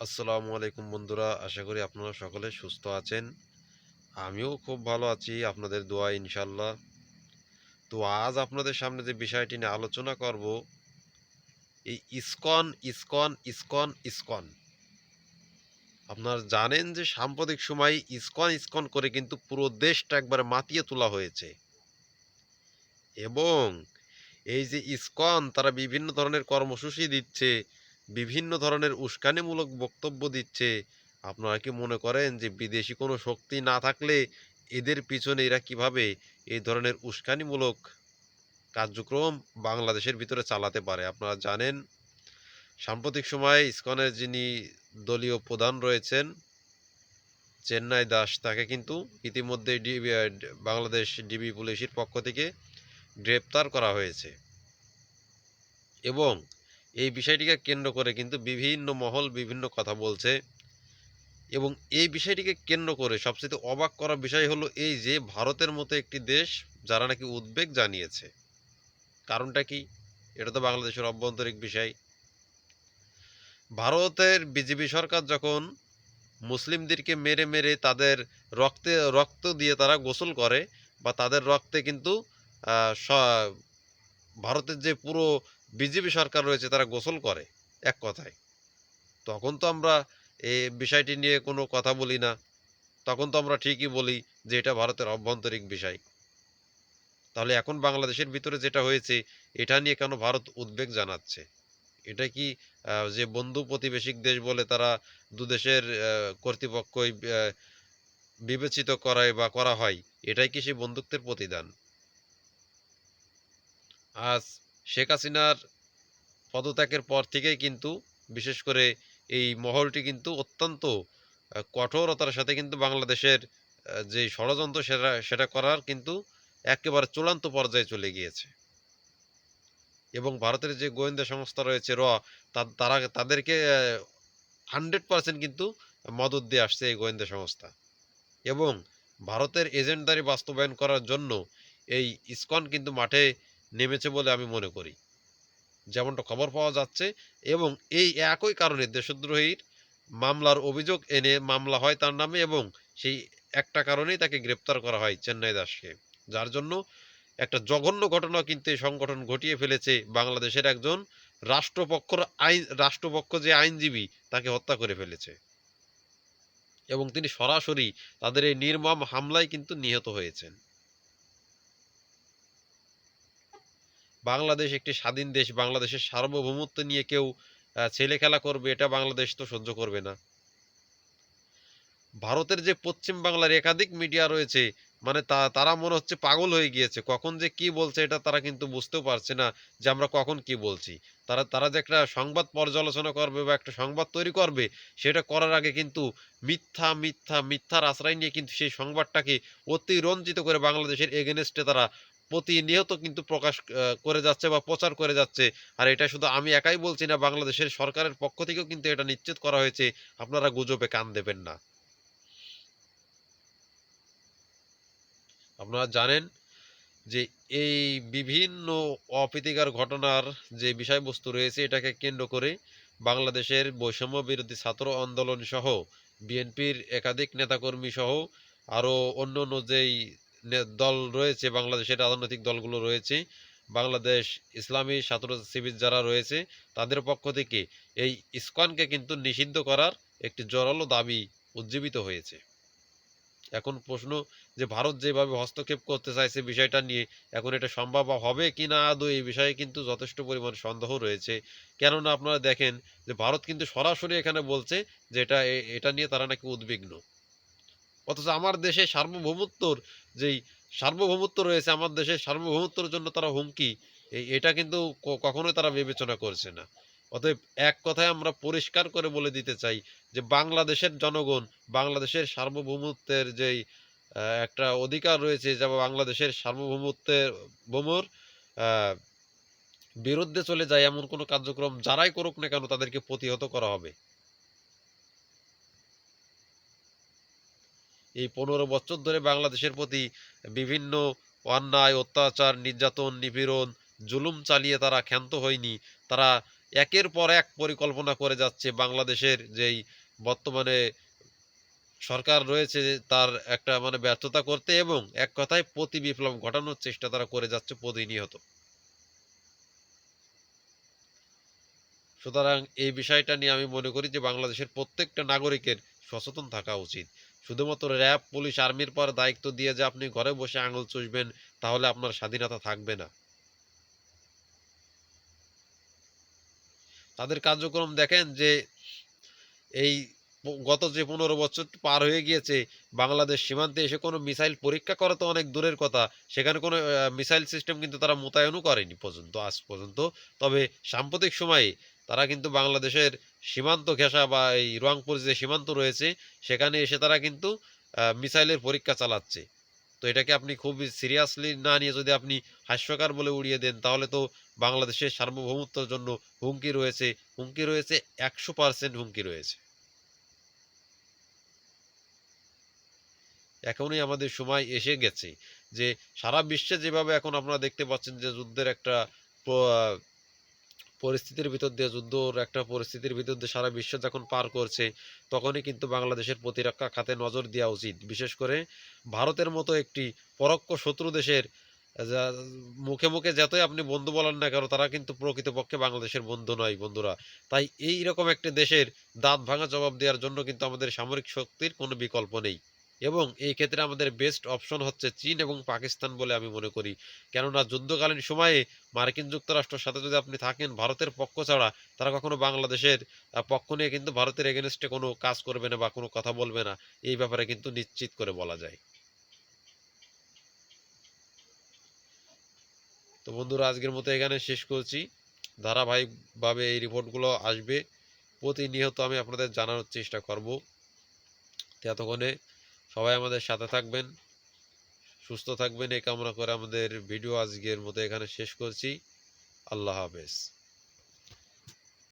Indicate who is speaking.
Speaker 1: আসসালামু আলাইকুম বন্ধুরা, আশা করি আপনারা সকলে সুস্থ আছেন। আমিও খুব ভালো আছি আপনাদের দোয়ায় ইনশাল্লাহ। তো আজ আপনাদের সামনে যে বিষয়টি নিয়ে আলোচনা করব, এই ইসকন ইসকন ইসকন ইসকন। আপনারা জানেন যে সাম্প্রতিক সময়ে ইসকন ইসকন করে কিন্তু পুরো দেশটা একবারে মাতিয়ে তোলা হয়েছে। এবং এই যে ইসকন তারা বিভিন্ন ধরনের কর্মসূচি দিচ্ছে, বিভিন্ন ধরনের উস্কানিমূলক বক্তব্য দিচ্ছে। আপনারা কি মনে করেন যে বিদেশি কোনো শক্তি না থাকলে এদের পিছনে এরা কিভাবে এই ধরনের উস্কানিমূলক কার্যক্রম বাংলাদেশের ভিতরে চালাতে পারে? আপনারা জানেন সাম্প্রতিক সময়ে ইসকনের যিনি দলীয় প্রধান রয়েছেন চেন্নাই দাস, তাকে কিন্তু ইতিমধ্যে বাংলাদেশ ডিবি পুলিশের পক্ষ থেকে গ্রেপ্তার করা হয়েছে। এবং এই বিষয়টিকে কেন্দ্র করে কিন্তু বিভিন্ন মহল বিভিন্ন কথা বলছে। এবং এই বিষয়টিকে কেন্দ্র করে সবচেয়ে অবাক করা বিষয় হলো এই যে ভারতের মতো একটি দেশ যারা নাকি উদ্বেগ জানিয়েছে। কারণটা কি? এটা তো বাংলাদেশের অভ্যন্তরীণ বিষয়। ভারতের বিজেপি সরকার যখন মুসলিমদেরকে মেরে মেরে তাদের রক্ত দিয়ে তারা গোসল করে, বা তাদের রক্তে কিন্তু ভারতের যে পুরো বিজেপি সরকার রয়েছে তারা গোসল করে, এক কথায়, তখন তো আমরা এই বিষয়টি নিয়ে কোনো কথা বলি না। তখন তো আমরা ঠিকই বলি যে এটা ভারতের অভ্যন্তরীণ বিষয়। তাহলে এখন বাংলাদেশের ভিতরে যেটা হয়েছে, এটা নিয়ে কেন ভারত উদ্বেগ জানাচ্ছে? এটা কি যে বন্ধু প্রতিবেশী দেশ বলে তারা দুদেশের কর্তৃপক্ষই বিবেচিত করায় বা করা হয়, এটাই কি সেই বন্ধুত্বের প্রতিদান? আজ শেখ হাসিনার পদত্যাগের পর থেকেই কিন্তু বিশেষ করে এই মহলটি কিন্তু অত্যন্ত কঠোরতার সাথে কিন্তু বাংলাদেশের যে ষড়যন্ত্র সেটা সেটা করার কিন্তু একেবারে চূড়ান্ত পর্যায়ে চলে গিয়েছে। এবং ভারতের যে গোয়েন্দা সংস্থা রয়েছে তারা তাদেরকে 100% কিন্তু মদত দিয়ে আসছে এই গোয়েন্দা সংস্থা। এবং ভারতের এজেন্ডারি বাস্তবায়ন করার জন্য এই ইসকন কিন্তু মাঠে নেমেছে বলে আমি মনে করি, যেমনটা খবর পাওয়া যাচ্ছে। এবং এই একই কারণে দেশদ্রোহীর মামলার অভিযোগ এনে মামলা হয় তার নামে, এবং সেই একটা কারণেই তাকে গ্রেপ্তার করা হয় চেন্নাই দাসকে। যার জন্য একটা জঘন্য ঘটনা কিন্তু এই সংগঠন ঘটিয়ে ফেলেছে, বাংলাদেশের একজন রাষ্ট্রপক্ষ যে আইনজীবী তাকে হত্যা করে ফেলেছে। এবং তিনি সরাসরি তাদের এই নির্মম হামলায় কিন্তু নিহত হয়েছেন। বাংলাদেশ একটি স্বাধীন দেশ, বাংলাদেশের সার্বভৌমত্ব নিয়ে কেউ ছেলে খেলা করবে, এটা বাংলাদেশ তো সহ্য করবে না। ভারতের যে পশ্চিম বাংলার একাধিক মিডিয়া রয়েছে, মানে তারা মনে হচ্ছে পাগল হয়ে গিয়েছে, কখন যে কি বলছে এটা তারা কিন্তু বুঝতেও পারছে না যে আমরা কখন কি বলছি। তারা তারা যে একটা সংবাদ পর্যালোচনা করবে বা একটা সংবাদ তৈরি করবে, সেটা করার আগে কিন্তু মিথ্যার আশ্রয় নিয়ে কিন্তু সেই সংবাদটাকে অতিরঞ্জিত করে বাংলাদেশের এগেনস্টে তারা প্রতিনিয়ত কিন্তু প্রকাশ করে যাচ্ছে বা প্রচার করে যাচ্ছে। আর এটা শুধু আমি একাই বলছি না, বাংলাদেশের সরকারের পক্ষ থেকেও কিন্তু এটা নিশ্চিত করা হয়েছে, আপনারা গুজবে কান দেবেন না। আপনারা জানেন যে এই বিভিন্ন অপ্রীতিকর ঘটনার যে বিষয়বস্তু রয়েছে, এটাকে কেন্দ্র করে বাংলাদেশের বৈষম্য বিরোধী ছাত্র আন্দোলন সহ বিএনপির একাধিক নেতাকর্মী সহ আরও অন্য অন্য যেই দল রয়েছে, বাংলাদেশের রাজনৈতিক দলগুলো রয়েছে, বাংলাদেশ ইসলামী ছাত্র শিবির যারা রয়েছে, তাদের পক্ষ থেকে এই ইসকনকে কিন্তু নিষিদ্ধ করার একটি জোরালো দাবি উজ্জীবিত হয়েছে। এখন প্রশ্ন যে ভারত যেভাবে হস্তক্ষেপ করতে চাইছে বিষয়টা নিয়ে, এখন এটা সম্ভব হবে কি না আদৌ, এই বিষয়ে কিন্তু যথেষ্ট পরিমাণ সন্দেহ রয়েছে। কেননা আপনারা দেখেন যে ভারত কিন্তু সরাসরি এখানে বলছে যে এটা নিয়ে তারা নাকি উদ্বিগ্ন। অথচ আমার দেশে যেই সার্বভৌমত্ব রয়েছে, আমার দেশের সার্বভৌমত্বের জন্য তারা হুমকি, এটা কিন্তু কখনোই তারা বিবেচনা করছে না। অতএব এক কথায় আমরা পরিষ্কার করে বলে দিতে চাই যে বাংলাদেশের জনগণ বাংলাদেশের সার্বভৌমত্বের যেই একটা অধিকার রয়েছে, যা বাংলাদেশের সার্বভৌমত্বের ভূমর আহ, বিরুদ্ধে চলে যায় এমন কোনো কার্যক্রম যারাই করুক না কেন তাদেরকে প্রতিহত করা হবে। এই 15 বছর ধরে বাংলাদেশের প্রতি বিভিন্ন অন্যায় অত্যাচার নির্যাতন নিপীড়ন জুলুম চালিয়ে তারা ক্ষান্ত হয়নি। তারা একের পর এক পরিকল্পনা করে যাচ্ছে বাংলাদেশের যেই বর্তমানে সরকার রয়েছে তার একটা মানে ব্যর্থতা করতে, এবং এক কথায় প্রতি বিপ্লব ঘটানোর চেষ্টা তারা করে যাচ্ছে প্রতিনিয়ত। সুতরাং এই বিষয়টা নিয়ে আমি মনে করি যে বাংলাদেশের প্রত্যেকটা নাগরিকের সচেতন থাকা উচিত। শুধুমাত্র র্যাব, পুলিশ, আর্মির পর দায়িত্ব দিয়ে যে আপনি ঘরে বসে আঙুল চুষবেন, তাহলে আপনার স্বাধীনতা থাকবে না। তাদের কার্যক্রম দেখেন যে এই গত যে 15 বছর পার হয়ে গিয়েছে, বাংলাদেশ সীমান্তে এসে কোনো মিসাইল পরীক্ষা করা তো অনেক দূরের কথা, সেখানে কোনো মিসাইল সিস্টেম কিন্তু তারা মোতায়েনও করেনি পর্যন্ত, আজ পর্যন্ত। তবে সাম্প্রতিক সময়ে তারা কিন্তু বাংলাদেশের সীমান্ত ঘেঁষা বা এই রংপুর যে সীমান্ত রয়েছে, সেখানে এসে তারা কিন্তু মিসাইলের পরীক্ষা চালাচ্ছে। তো এটাকে আপনি খুব সিরিয়াসলি না নিয়ে যদি আপনি হাস্যকর বলে উড়িয়ে দেন, তাহলে তো বাংলাদেশের সার্বভৌমত্বের জন্য হুমকি রয়েছে, হুমকি রয়েছে, 100% হুমকি রয়েছে। এখনই আমাদের সময় এসে গেছে যে সারা বিশ্বে যেভাবে এখন আপনারা দেখতে পাচ্ছেন যে যুদ্ধের একটা প- পরিস্থিতির ভিতর দিয়ে, যুদ্ধর একটা পরিস্থিতির ভিতর দিয়ে সারা বিশ্ব যখন পার করছে, তখনই কিন্তু বাংলাদেশের প্রতিরক্ষা খাতে নজর দেওয়া উচিত। বিশেষ করে ভারতের মতো একটি পরোক্ষ শত্রু দেশের মুখে মুখে যতই আপনি বন্ধু বলেন না কেন, তারা কিন্তু প্রকৃতপক্ষে বাংলাদেশের বন্ধু নয় বন্ধুরা। তাই এই রকম একটি দেশের দাঁত ভাঙা জবাব দেওয়ার জন্য কিন্তু আমাদের সামরিক শক্তির কোনো বিকল্প নেই, এবং এই ক্ষেত্রে আমাদের বেস্ট অপশন হচ্ছে চীন এবং পাকিস্তান বলে আমি মনে করি। কেননা যুদ্ধকালীন সময়ে মার্কিন যুক্তরাষ্ট্রের সাথে যদি আপনি থাকেন ভারতের পক্ষ ছাড়া, তারা কখনো বাংলাদেশের পক্ষ নিয়ে কিন্তু ভারতের এগেনস্টে কোনো কাজ করবে না বা কোনো কথা বলবে না, এই ব্যাপারে কিন্তু নিশ্চিত করে বলা যায়। তো বন্ধুরা, আজকের মতো এখানে শেষ করছি। ধারাবাহিকভাবে এই রিপোর্টগুলো আসবে, প্রতিনিয়ত আমি আপনাদের জানানোর চেষ্টা করব। ততক্ষণে সবাই আমাদের সাথে থাকবেন, সুস্থ থাকবেন, এই কামনা করে আমাদের ভিডিও আজকের মতো এখানে শেষ করছি। আল্লাহ হাফেজ।